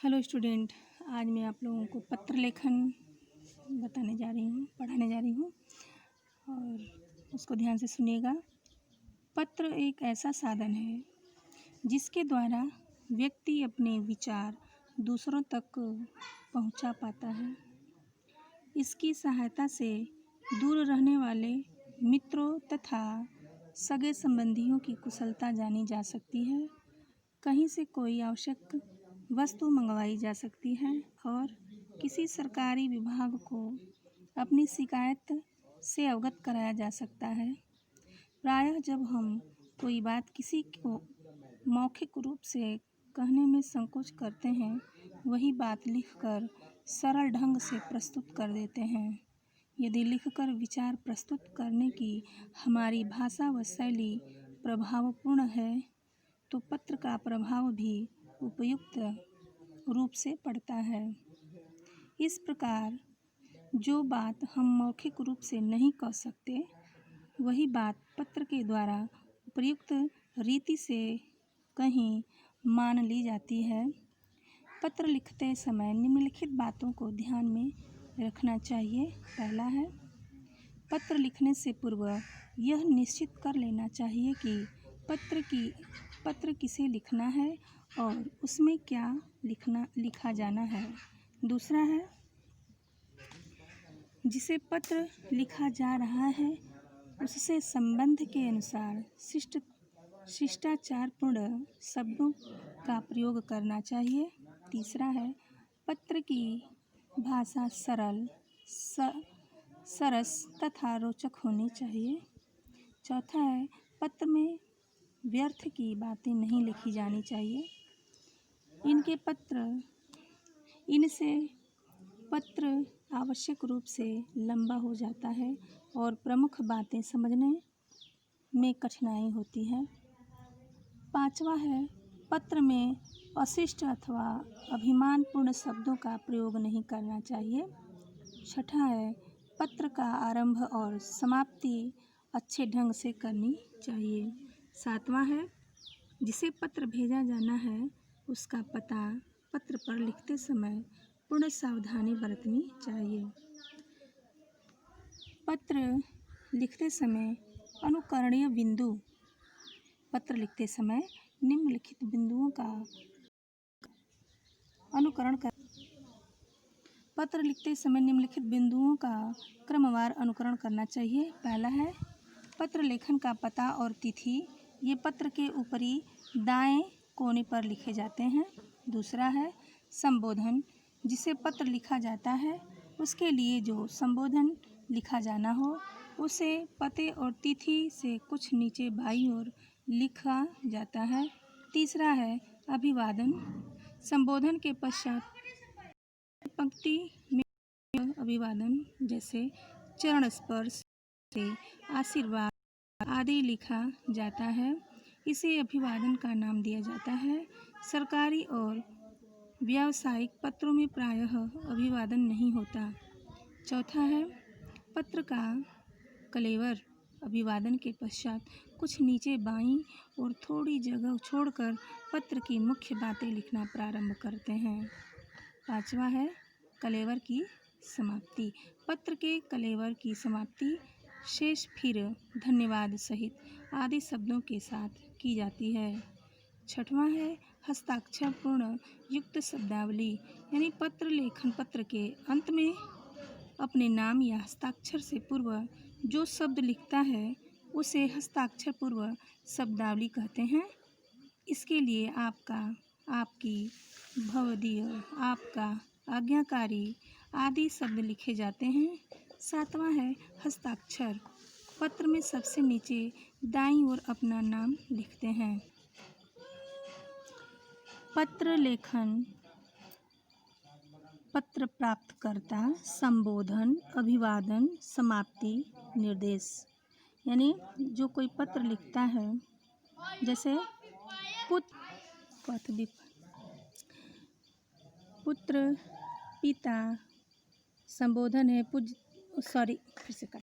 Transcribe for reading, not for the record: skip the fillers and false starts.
Hello student, आज मैं आप लोगों को पत्र लेखन पढ़ाने जा रही हूँ और उसको ध्यान से सुनिएगा। पत्र एक ऐसा साधन है जिसके द्वारा व्यक्ति अपने विचार दूसरों तक पहुँचा पाता है। इसकी सहायता से दूर रहने वाले मित्रों तथा सगे संबंधियों की कुशलता जानी जा सकती है। कहीं से कोई आवश्यक वस्तु मंगवाई जा सकती है और किसी सरकारी विभाग को अपनी शिकायत से अवगत कराया जा सकता है। प्रायः जब हम कोई बात किसी को मौखिक रूप से कहने में संकोच करते हैं, वही बात लिखकर सरल ढंग से प्रस्तुत कर देते हैं। यदि लिखकर विचार प्रस्तुत करने की हमारी भाषा व शैली प्रभावपूर्ण है, तो पत्र का प्रभाव भी उपयुक्त रूप से पड़ता है। इस प्रकार जो बात हम मौखिक रूप से नहीं कह सकते, वही बात पत्र के द्वारा उपयुक्त रीति से कहीं मान ली जाती है। पत्र लिखते समय निम्नलिखित बातों को ध्यान में रखना चाहिए। पहला है, पत्र लिखने से पूर्व यह निश्चित कर लेना चाहिए कि पत्र किसे लिखना है और उसमें क्या लिखा जाना है। दूसरा है, जिसे पत्र लिखा जा रहा है उससे संबंध के अनुसार शिष्टाचारपूर्ण शब्दों का प्रयोग करना चाहिए। तीसरा है, पत्र की भाषा सरल, सरस तथा रोचक होनी चाहिए। चौथा है, पत्र में व्यर्थ की बातें नहीं लिखी जानी चाहिए। इनसे पत्र आवश्यक रूप से लंबा हो जाता है और प्रमुख बातें समझने में कठिनाई होती है। पांचवा है, पत्र में अशिष्ट अथवा अभिमानपूर्ण शब्दों का प्रयोग नहीं करना चाहिए। छठा है, पत्र का आरंभ और समाप्ति अच्छे ढंग से करनी चाहिए। सातवां है, जिसे पत्र भेजा जाना है उसका पता पत्र पर लिखते समय पूर्ण सावधानी बरतनी चाहिए। पत्र लिखते समय अनुकरणीय बिंदु। पत्र लिखते समय निम्नलिखित बिंदुओं का अनुकरण कर। पत्र लिखते समय निम्नलिखित बिंदुओं का क्रमवार अनुकरण करना चाहिए। पहला है, पत्र लेखन का पता और तिथि। ये पत्र के ऊपरी दाएं कोने पर लिखे जाते हैं। दूसरा है, संबोधन। जिसे पत्र लिखा जाता है उसके लिए जो संबोधन लिखा जाना हो उसे पते और तिथि से कुछ नीचे बाईं ओर लिखा जाता है। तीसरा है, अभिवादन। संबोधन के पश्चात पंक्ति में अभिवादन जैसे चरण स्पर्श से आशीर्वाद आदि लिखा जाता है। इसे अभिवादन का नाम दिया जाता है। सरकारी और व्यावसायिक पत्रों में प्रायः अभिवादन नहीं होता। चौथा है, पत्र का कलेवर। अभिवादन के पश्चात कुछ नीचे बाईं और थोड़ी जगह छोड़कर पत्र की मुख्य बातें लिखना प्रारंभ करते हैं। पांचवा है, कलेवर की समाप्ति। पत्र के कलेवर की समाप्ति शेष फिर धन्यवाद सहित आदि शब्दों के साथ की जाती है। छठवां है, हस्ताक्षर पूर्ण युक्त शब्दावली। यानी पत्र लेखन पत्र के अंत में अपने नाम या हस्ताक्षर से पूर्व जो शब्द लिखता है उसे हस्ताक्षर पूर्व शब्दावली कहते हैं। इसके लिए आपका, आपकी, भवदीय, आपका, आज्ञाकारी आदि शब्द लिखे जाते हैं। सातवां है, हस्ताक्षर। पत्र में सबसे नीचे दाईं ओर अपना नाम लिखते हैं। पत्र लेखन, पत्र प्राप्तकर्ता, संबोधन, अभिवादन, समाप्ति, निर्देश। यानी जो कोई पत्र लिखता है, जैसे पुत्र, पिता, संबोधन है फिर से